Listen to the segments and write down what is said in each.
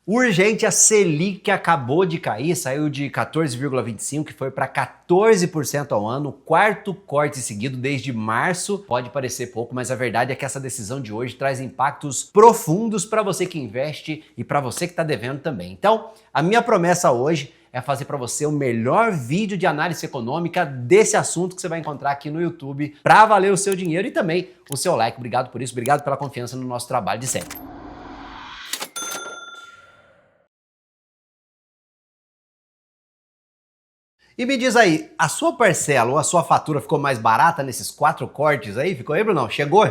Urgente, a Selic acabou de cair, saiu de 14,25% e foi para 14% ao ano, quarto corte seguido desde março. Pode parecer pouco, mas a verdade é que essa decisão de hoje traz impactos profundos para você que investe e para você que está devendo também. Então, a minha promessa hoje é fazer para você o melhor vídeo de análise econômica desse assunto que você vai encontrar aqui no YouTube para valer o seu dinheiro e também o seu like. Obrigado por isso, obrigado pela confiança no nosso trabalho de sempre. E me diz aí, a sua parcela ou a sua fatura ficou mais barata nesses 4 cortes aí? Ficou aí, Bruno? Chegou?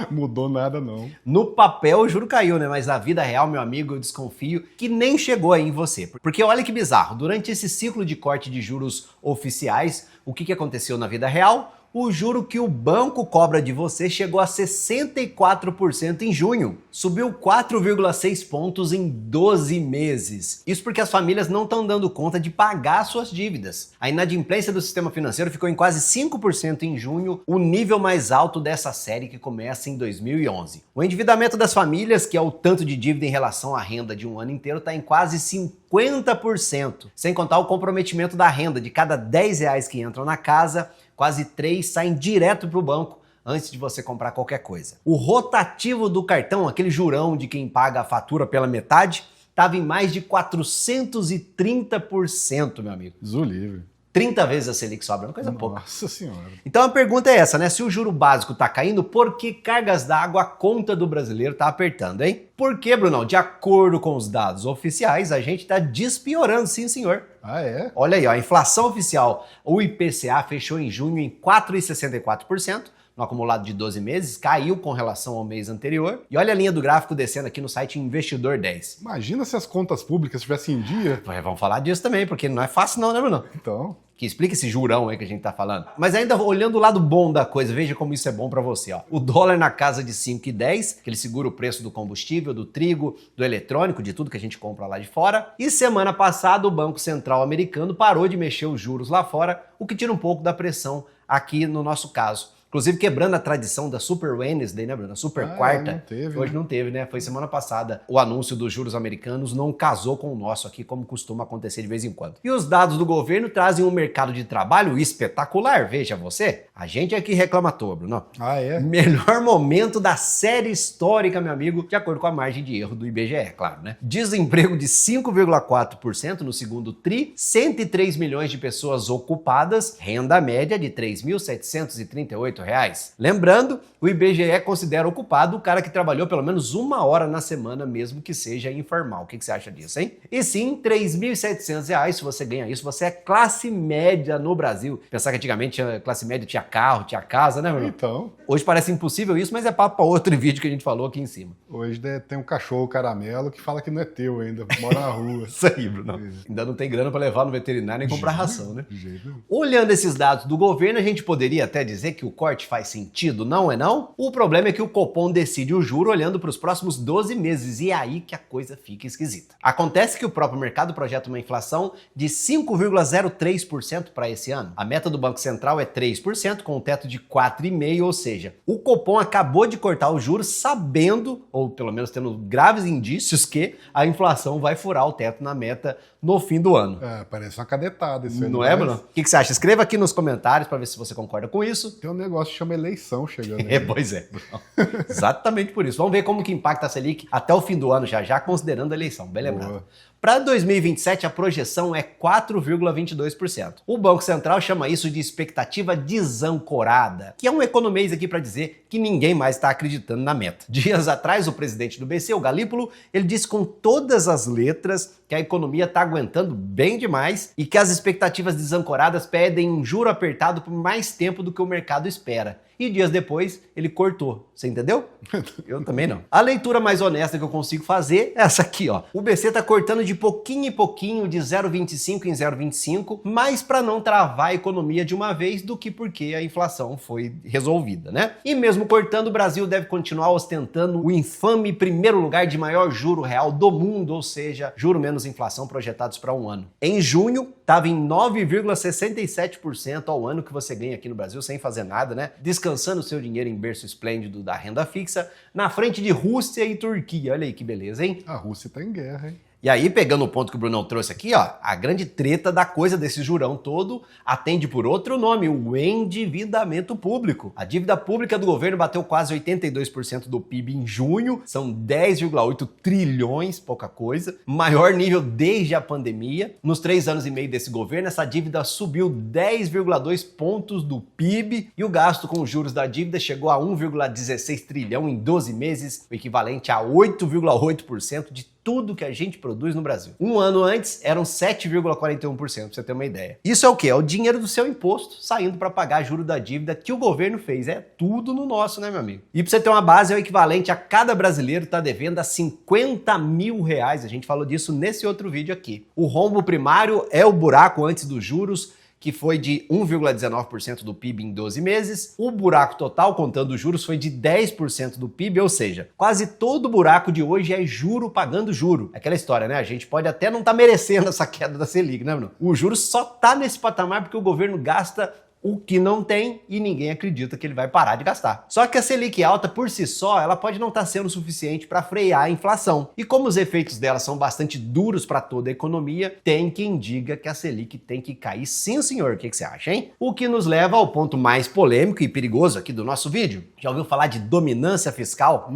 Mudou nada, não. No papel o juro caiu, né? Mas na vida real, meu amigo, eu desconfio que nem chegou aí em você. Porque olha que bizarro, durante esse ciclo de corte de juros oficiais, o que aconteceu na vida real? O juro que o banco cobra de você chegou a 64% em junho. Subiu 4,6 pontos em 12 meses. Isso porque as famílias não estão dando conta de pagar suas dívidas. A inadimplência do sistema financeiro ficou em quase 5% em junho, o nível mais alto dessa série que começa em 2011. O endividamento das famílias, que é o tanto de dívida em relação à renda de um ano inteiro, está em quase 50%. Sem contar o comprometimento da renda. De cada R$10 que entram na casa, quase 3 saem direto para o banco antes de você comprar qualquer coisa. O rotativo do cartão, aquele jurão de quem paga a fatura pela metade, estava em mais de 430%, meu amigo. Livre. 30 vezes a Selic sobra, é uma coisa pouca. Nossa senhora. Então a pergunta é essa, né? Se o juro básico está caindo, por que cargas d'água a conta do brasileiro está apertando, hein? Por quê, Brunão? De acordo com os dados oficiais, a gente está despiorando, sim, senhor. Ah, é? Olha aí, ó, a inflação oficial, o IPCA, fechou em junho em 4,64%. No acumulado de 12 meses, caiu com relação ao mês anterior. E olha a linha do gráfico descendo aqui no site Investidor 10. Imagina se as contas públicas estivessem em dia. Vamos falar disso também, porque não é fácil não, né, Bruno? Então... Que explica esse jurão aí que a gente tá falando. Mas ainda olhando o lado bom da coisa, veja como isso é bom para você, ó. O dólar na casa de 5,10, que ele segura o preço do combustível, do trigo, do eletrônico, de tudo que a gente compra lá de fora. E semana passada o Banco Central americano parou de mexer os juros lá fora, o que tira um pouco da pressão aqui no nosso caso. Inclusive quebrando a tradição da Super Wednesday, né, Bruno? Super quarta. Não teve, hoje não teve, né? Foi semana passada. O anúncio dos juros americanos não casou com o nosso aqui, como costuma acontecer de vez em quando. E os dados do governo trazem um mercado de trabalho espetacular, veja você. A gente aqui reclama todo, Bruno. Ah, é? Melhor momento da série histórica, meu amigo, de acordo com a margem de erro do IBGE, claro, né? Desemprego de 5,4% no segundo TRI, 103 milhões de pessoas ocupadas, renda média de R$ 3.738. Lembrando, o IBGE considera ocupado o cara que trabalhou pelo menos 1 hora na semana, mesmo que seja informal. O que você acha disso, hein? E sim, R$ 3.700, se você ganha isso, você é classe média no Brasil. Pensar que antigamente a classe média tinha carro, tinha casa, né, Bruno? Então. Hoje parece impossível isso, mas é papo para outro vídeo que a gente falou aqui em cima. Hoje tem um cachorro caramelo que fala que não é teu ainda, mora na rua. Isso aí, Bruno. Ainda não tem grana para levar no veterinário nem comprar ração, né? De jeito nenhum. Olhando esses dados do governo, a gente poderia até dizer que o corte faz sentido, não é não? O problema é que o Copom decide o juro olhando para os próximos 12 meses e é aí que a coisa fica esquisita. Acontece que o próprio mercado projeta uma inflação de 5,03% para esse ano. A meta do Banco Central é 3%, com um teto de 4,5%, ou seja, o Copom acabou de cortar os juros sabendo, ou pelo menos tendo graves indícios, que a inflação vai furar o teto na meta no fim do ano. É, parece uma cadetada isso aí. Não é, Bruno? O que você acha? Escreva aqui nos comentários para ver se você concorda com isso. Tem um negócio que chama eleição chegando aí. Pois é, Bruno. Exatamente por isso. Vamos ver como que impacta a Selic até o fim do ano já, considerando a eleição. Bem lembrado. Para 2027, a projeção é 4,22%. O Banco Central chama isso de expectativa desancorada, que é um economês aqui para dizer que ninguém mais está acreditando na meta. Dias atrás, o presidente do BC, o Galípolo, ele disse com todas as letras que a economia está aguentando bem demais e que as expectativas desancoradas pedem um juro apertado por mais tempo do que o mercado espera. E dias depois, ele cortou. Você entendeu? Eu também não. A leitura mais honesta que eu consigo fazer é essa aqui, ó. O BC tá cortando de pouquinho em pouquinho, de 0,25 em 0,25, mais para não travar a economia de uma vez do que porque a inflação foi resolvida, né? E mesmo cortando, o Brasil deve continuar ostentando o infame primeiro lugar de maior juro real do mundo, ou seja, juro menos inflação projetados para um ano. Em junho, estava em 9,67% ao ano que você ganha aqui no Brasil sem fazer nada, né? Descansando o seu dinheiro em berço esplêndido da renda fixa, na frente de Rússia e Turquia. Olha aí que beleza, hein? A Rússia tá em guerra, hein? E aí, pegando o ponto que o Brunão trouxe aqui, ó, a grande treta da coisa desse jurão todo atende por outro nome, o endividamento público. A dívida pública do governo bateu quase 82% do PIB em junho, são 10,8 trilhões, pouca coisa, maior nível desde a pandemia. Nos 3 anos e meio desse governo, essa dívida subiu 10,2 pontos do PIB e o gasto com os juros da dívida chegou a 1,16 trilhão em 12 meses, o equivalente a 8,8% de tudo que a gente produz no Brasil. Um ano antes, eram 7,41%, pra você ter uma ideia. Isso é o quê? É o dinheiro do seu imposto saindo para pagar juro da dívida que o governo fez. É tudo no nosso, né, meu amigo? E pra você ter uma base, é o equivalente a cada brasileiro tá devendo a 50 mil reais. A gente falou disso nesse outro vídeo aqui. O rombo primário é o buraco antes dos juros, que foi de 1,19% do PIB em 12 meses. O buraco total, contando os juros, foi de 10% do PIB, ou seja, quase todo o buraco de hoje é juro pagando juro. Aquela história, né? A gente pode até não estar merecendo essa queda da Selic, né, Bruno? O juros só tá nesse patamar porque o governo gasta o que não tem e ninguém acredita que ele vai parar de gastar. Só que a Selic alta por si só, ela pode não estar sendo suficiente para frear a inflação. E como os efeitos dela são bastante duros para toda a economia, tem quem diga que a Selic tem que cair sim, senhor. O que você acha, hein? O que nos leva ao ponto mais polêmico e perigoso aqui do nosso vídeo. Já ouviu falar de dominância fiscal?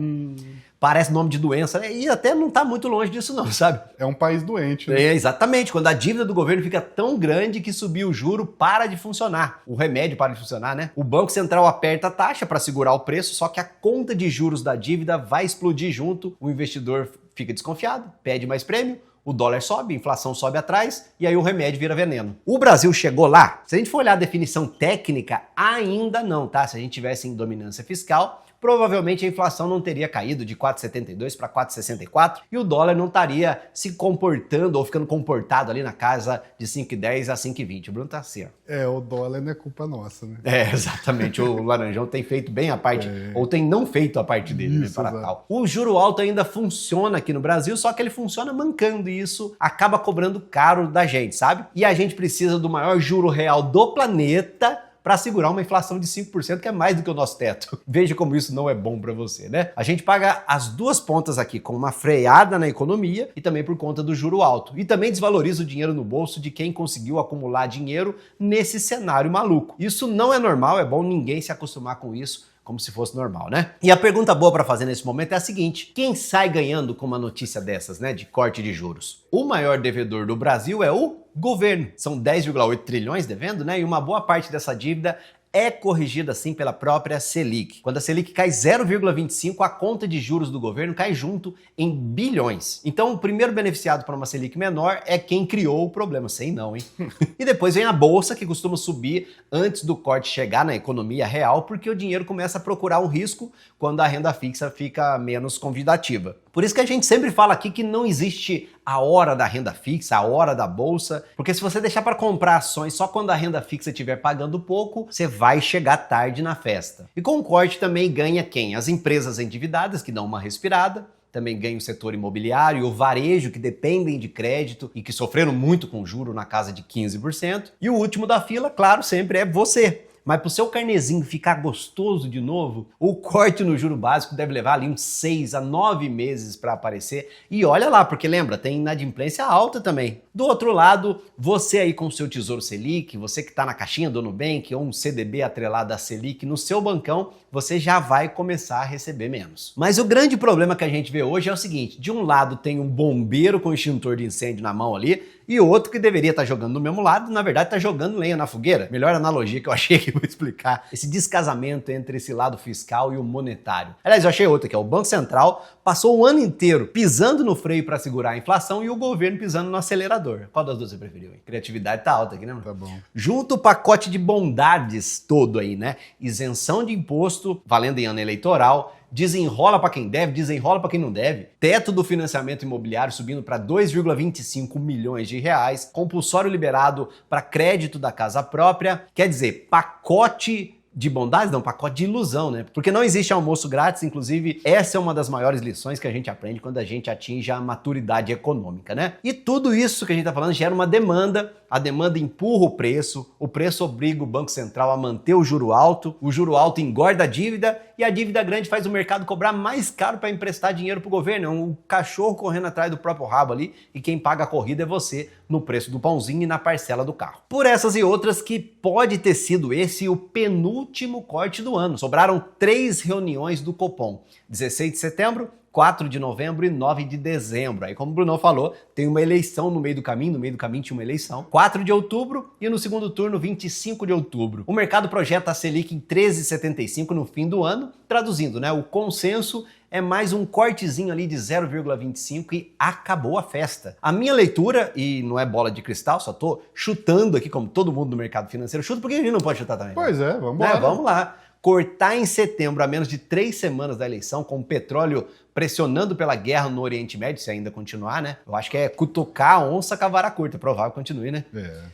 Parece nome de doença, né? E até não tá muito longe disso não, sabe? É um país doente, né? É, exatamente. Quando a dívida do governo fica tão grande que subir o juro para de funcionar. O remédio para de funcionar, né? O Banco Central aperta a taxa para segurar o preço, só que a conta de juros da dívida vai explodir junto. O investidor fica desconfiado, pede mais prêmio, o dólar sobe, a inflação sobe atrás e aí o remédio vira veneno. O Brasil chegou lá? Se a gente for olhar a definição técnica, ainda não, tá? Se a gente tivesse em dominância fiscal, provavelmente a inflação não teria caído de 4,72 para 4,64 e o dólar não estaria se comportando ou ficando comportado ali na casa de 5,10 a 5,20. O Bruno tá assim, ó. É, o dólar não é culpa nossa, né? É, exatamente. O Laranjão tem feito bem a parte, ou tem não feito a parte dele, Isso, né, para tal. O juro alto ainda funciona aqui no Brasil, só que ele funciona mancando e isso acaba cobrando caro da gente, sabe? E a gente precisa do maior juro real do planeta para segurar uma inflação de 5%, que é mais do que o nosso teto. Veja como isso não é bom para você, né? A gente paga as duas pontas aqui com uma freada na economia e também por conta do juro alto. E também desvaloriza o dinheiro no bolso de quem conseguiu acumular dinheiro nesse cenário maluco. Isso não é normal, é bom ninguém se acostumar com isso como se fosse normal, né? E a pergunta boa para fazer nesse momento é a seguinte: quem sai ganhando com uma notícia dessas, né, de corte de juros? O maior devedor do Brasil é o governo. São 10,8 trilhões devendo, né? E uma boa parte dessa dívida é corrigida assim pela própria Selic. Quando a Selic cai 0,25, a conta de juros do governo cai junto em bilhões. Então o primeiro beneficiado para uma Selic menor é quem criou o problema. Sei não, hein? E depois vem a bolsa, que costuma subir antes do corte chegar na economia real, porque o dinheiro começa a procurar um risco quando a renda fixa fica menos convidativa. Por isso que a gente sempre fala aqui que não existe a hora da renda fixa, a hora da bolsa, porque se você deixar para comprar ações só quando a renda fixa estiver pagando pouco, você vai chegar tarde na festa. E com o corte também ganha quem? As empresas endividadas, que dão uma respirada, também ganha o setor imobiliário, o varejo, que dependem de crédito e que sofreram muito com juro na casa de 15%. E o último da fila, claro, sempre é você. Mas para o seu carnezinho ficar gostoso de novo, o corte no juro básico deve levar ali uns 6 a 9 meses para aparecer. E olha lá, porque lembra, tem inadimplência alta também. Do outro lado, você aí com o seu Tesouro Selic, você que está na caixinha do Nubank ou um CDB atrelado à Selic no seu bancão, você já vai começar a receber menos. Mas o grande problema que a gente vê hoje é o seguinte: de um lado tem um bombeiro com extintor de incêndio na mão ali, e outro que deveria estar jogando do mesmo lado, na verdade está jogando lenha na fogueira. Melhor analogia que eu achei que vou explicar esse descasamento entre esse lado fiscal e o monetário. Aliás, eu achei outra, que é o Banco Central passou o ano inteiro pisando no freio para segurar a inflação e o governo pisando no acelerador. Qual das duas você preferiu, hein? Criatividade tá alta aqui, né? Tá bom. Junto o pacote de bondades todo aí, né? Isenção de imposto, valendo em ano eleitoral, desenrola para quem deve, desenrola para quem não deve, teto do financiamento imobiliário subindo para 2,25 milhões de reais, compulsório liberado para crédito da casa própria, quer dizer, pacote de bondades, não, pacote de ilusão, né? Porque não existe almoço grátis, inclusive essa é uma das maiores lições que a gente aprende quando a gente atinge a maturidade econômica, né? E tudo isso que a gente tá falando gera uma demanda a demanda empurra o preço obriga o Banco Central a manter o juro alto engorda a dívida e a dívida grande faz o mercado cobrar mais caro para emprestar dinheiro para o governo. É um cachorro correndo atrás do próprio rabo ali e quem paga a corrida é você no preço do pãozinho e na parcela do carro. Por essas e outras que pode ter sido esse o penúltimo corte do ano. Sobraram 3 reuniões do Copom, 16 de setembro, 4 de novembro e 9 de dezembro. Aí, como o Bruno falou, tem uma eleição no meio do caminho tinha uma eleição. 4 de outubro e no segundo turno, 25 de outubro. O mercado projeta a Selic em 13,75 no fim do ano, traduzindo, né? O consenso é mais um cortezinho ali de 0,25 e acabou a festa. A minha leitura, e não é bola de cristal, só tô chutando aqui, como todo mundo no mercado financeiro chuta, porque a gente não pode chutar também. Pois é, vamos lá. Vamos lá. Cortar em setembro, a menos de 3 semanas da eleição, com o petróleo pressionando pela guerra no Oriente Médio, se ainda continuar, né? Eu acho que é cutucar a onça com a vara curta, provável que continue, né?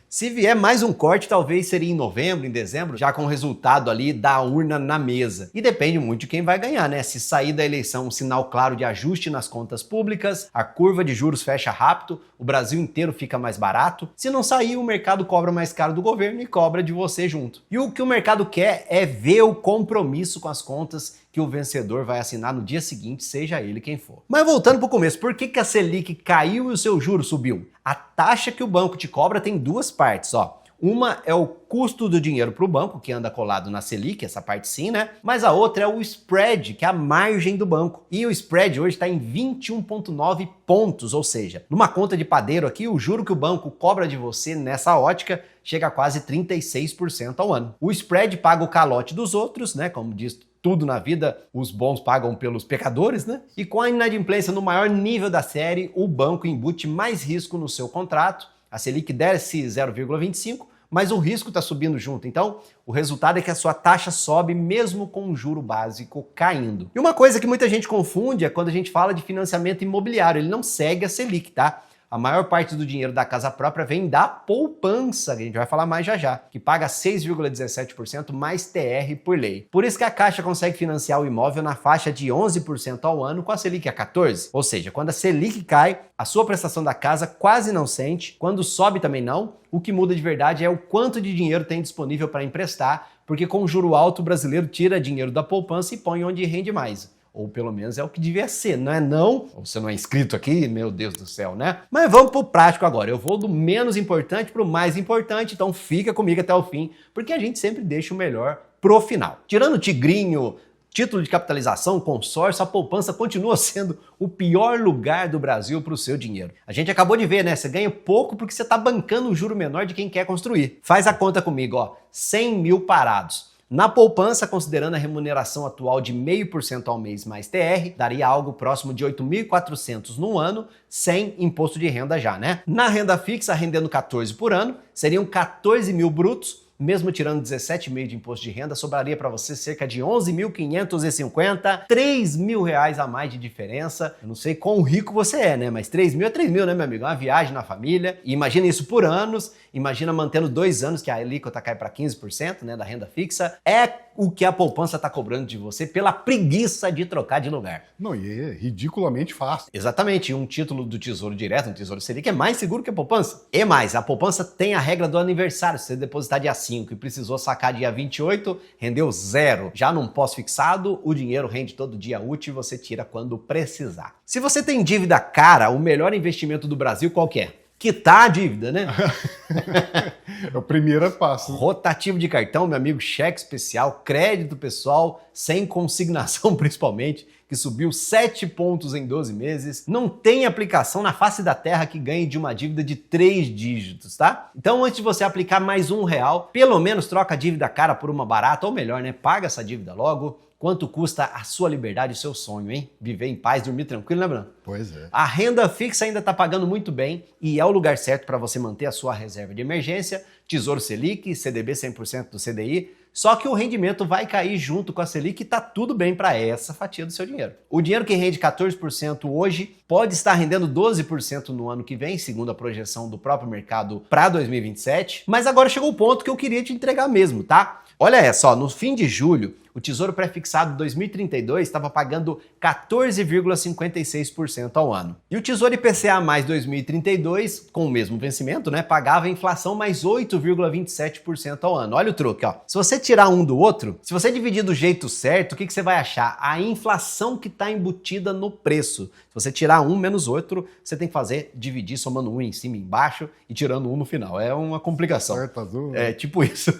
Se vier mais um corte, talvez seria em novembro, em dezembro, já com o resultado ali da urna na mesa. E depende muito de quem vai ganhar, né? Se sair da eleição um sinal claro de ajuste nas contas públicas, a curva de juros fecha rápido, o Brasil inteiro fica mais barato. Se não sair, o mercado cobra mais caro do governo e cobra de você junto. E o que o mercado quer é ver o compromisso com as contas que o vencedor vai assinar no dia seguinte, seja ele quem for. Mas voltando para o começo, por que a Selic caiu e o seu juro subiu? A taxa que o banco te cobra tem duas partes, ó. Uma é o custo do dinheiro para o banco, que anda colado na Selic, essa parte sim, né? Mas a outra é o spread, que é a margem do banco. E o spread hoje está em 21,9 pontos, ou seja, numa conta de padeiro aqui, o juro que o banco cobra de você nessa ótica chega a quase 36% ao ano. O spread paga o calote dos outros, né? Como diz tudo na vida, os bons pagam pelos pecadores, né? E com a inadimplência no maior nível da série, o banco embute mais risco no seu contrato. A Selic desce 0,25, mas o risco está subindo junto. Então, o resultado é que a sua taxa sobe mesmo com o juro básico caindo. E uma coisa que muita gente confunde é quando a gente fala de financiamento imobiliário. Ele não segue a Selic, tá? A maior parte do dinheiro da casa própria vem da poupança, que a gente vai falar mais já, que paga 6,17% mais TR por lei. Por isso que a Caixa consegue financiar o imóvel na faixa de 11% ao ano com a Selic a 14%. Ou seja, quando a Selic cai, a sua prestação da casa quase não sente, quando sobe também não. O que muda de verdade é o quanto de dinheiro tem disponível para emprestar, porque com o juro alto o brasileiro tira dinheiro da poupança e põe onde rende mais. Ou pelo menos é o que devia ser, não é não? Ou você não é inscrito aqui? Meu Deus do céu, né? Mas vamos pro prático agora. Eu vou do menos importante pro mais importante, então fica comigo até o fim, porque a gente sempre deixa o melhor pro final. Tirando o tigrinho, título de capitalização, consórcio, a poupança continua sendo o pior lugar do Brasil para o seu dinheiro. A gente acabou de ver, né? Você ganha pouco porque você está bancando o juro menor de quem quer construir. Faz a conta comigo, ó. 100 mil parados. Na poupança, considerando a remuneração atual de 0,5% ao mês mais TR, daria algo próximo de 8.400 no ano, sem imposto de renda já, né? Na renda fixa, rendendo 14 por ano, seriam 14 mil brutos, mesmo tirando 17,5 de imposto de renda, sobraria para você cerca de 11.550, 3 mil reais a mais de diferença. Eu não sei quão rico você é, né? Mas 3 mil é 3 mil, né, meu amigo? Uma viagem na família. E imagina isso por anos, imagina mantendo 2 anos, que a alíquota cai para 15%, né, da renda fixa. É o que a poupança está cobrando de você pela preguiça de trocar de lugar. Não, e é ridiculamente fácil. Exatamente, um título do Tesouro Direto, um Tesouro Selic, é mais seguro que a poupança. E mais, a poupança tem a regra do aniversário. Se você depositar dia 5 e precisou sacar dia 28, rendeu 0. Já num pós-fixado, o dinheiro rende todo dia útil e você tira quando precisar. Se você tem dívida cara, o melhor investimento do Brasil qual que é? Quitar a dívida, né? É o primeiro passo. Rotativo de cartão, meu amigo, cheque especial, crédito pessoal, sem consignação principalmente, que subiu 7 pontos em 12 meses. Não tem aplicação na face da terra que ganhe de uma dívida de 3 dígitos, tá? Então, antes de você aplicar mais R$1, pelo menos troca a dívida cara por uma barata, ou melhor, né? Paga essa dívida logo. Quanto custa a sua liberdade e o seu sonho, hein? Viver em paz, dormir tranquilo, né, Bruno? Pois é. A renda fixa ainda está pagando muito bem e é o lugar certo para você manter a sua reserva de emergência, Tesouro Selic, CDB 100% do CDI, só que o rendimento vai cair junto com a Selic e tá tudo bem para essa fatia do seu dinheiro. O dinheiro que rende 14% hoje pode estar rendendo 12% no ano que vem, segundo a projeção do próprio mercado para 2027, mas agora chegou o ponto que eu queria te entregar mesmo, tá? Olha só, no fim de julho, O Tesouro Prefixado 2032 estava pagando 14,56% ao ano. E o Tesouro IPCA mais 2032, com o mesmo vencimento, né, pagava a inflação mais 8,27% ao ano. Olha o truque, ó. Se você tirar um do outro, se você dividir do jeito certo, o que você vai achar? A inflação que está embutida no preço. Se você tirar um menos outro, você tem que fazer, dividir somando um em cima e embaixo e tirando um no final. É uma complicação. Certo, azul. É tipo isso.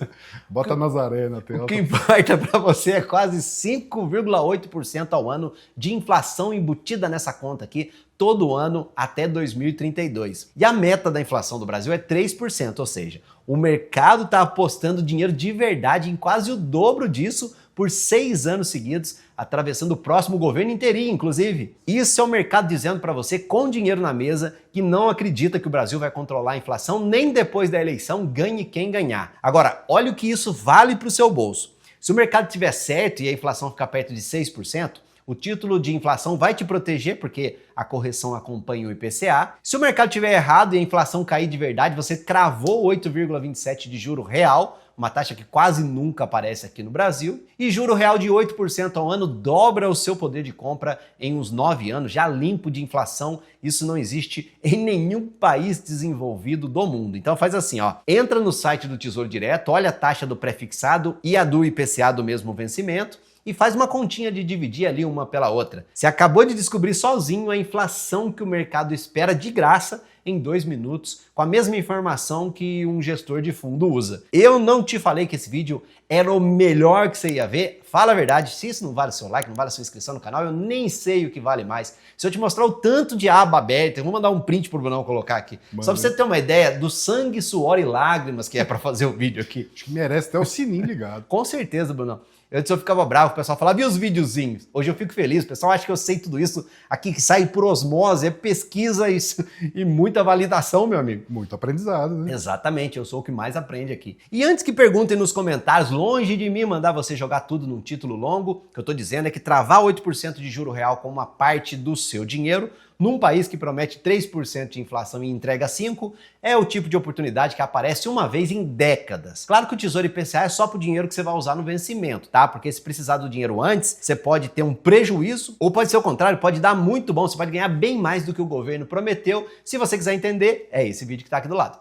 Bota Nazaré na tela. O que importa para você é quase 5,8% ao ano de inflação embutida nessa conta aqui, todo ano até 2032. E a meta da inflação do Brasil é 3%, ou seja, o mercado está apostando dinheiro de verdade em quase o dobro disso por 6 anos seguidos, atravessando o próximo governo inteirinho, inclusive. Isso é o mercado dizendo para você, com dinheiro na mesa, que não acredita que o Brasil vai controlar a inflação nem depois da eleição, ganhe quem ganhar. Agora, olha o que isso vale para o seu bolso. Se o mercado estiver certo e a inflação ficar perto de 6%, o título de inflação vai te proteger, porque a correção acompanha o IPCA. Se o mercado estiver errado e a inflação cair de verdade, você cravou 8,27% de juro real, uma taxa que quase nunca aparece aqui no Brasil. E juro real de 8% ao ano dobra o seu poder de compra em uns 9 anos, já limpo de inflação. Isso não existe em nenhum país desenvolvido do mundo. Então faz assim, ó, entra no site do Tesouro Direto, olha a taxa do prefixado e a do IPCA do mesmo vencimento, e faz uma continha de dividir ali uma pela outra. Você acabou de descobrir sozinho a inflação que o mercado espera de graça em 2 minutos, com a mesma informação que um gestor de fundo usa. Eu não te falei que esse vídeo era o melhor que você ia ver? Fala a verdade, se isso não vale o seu like, não vale a sua inscrição no canal, eu nem sei o que vale mais. Se eu te mostrar o tanto de aba aberta, eu vou mandar um print pro Brunão colocar aqui. Mano, só pra você ter uma ideia do sangue, suor e lágrimas que é pra fazer o vídeo aqui. Acho que merece até o sininho ligado. Com certeza, Brunão. Antes eu ficava bravo, o pessoal falava, e os videozinhos? Hoje eu fico feliz, o pessoal acha que eu sei tudo isso aqui que sai por osmose, é pesquisa e muita validação, meu amigo. Muito aprendizado, né? Exatamente, eu sou o que mais aprende aqui. E antes que perguntem nos comentários, longe de mim mandar você jogar tudo num título longo, o que eu tô dizendo é que travar 8% de juro real com uma parte do seu dinheiro, num país que promete 3% de inflação e entrega 5%, é o tipo de oportunidade que aparece uma vez em décadas. Claro que o Tesouro IPCA é só pro dinheiro que você vai usar no vencimento, tá? Porque se precisar do dinheiro antes, você pode ter um prejuízo, ou pode ser o contrário, pode dar muito bom, você pode ganhar bem mais do que o governo prometeu. Se você quiser entender, é esse vídeo que tá aqui do lado.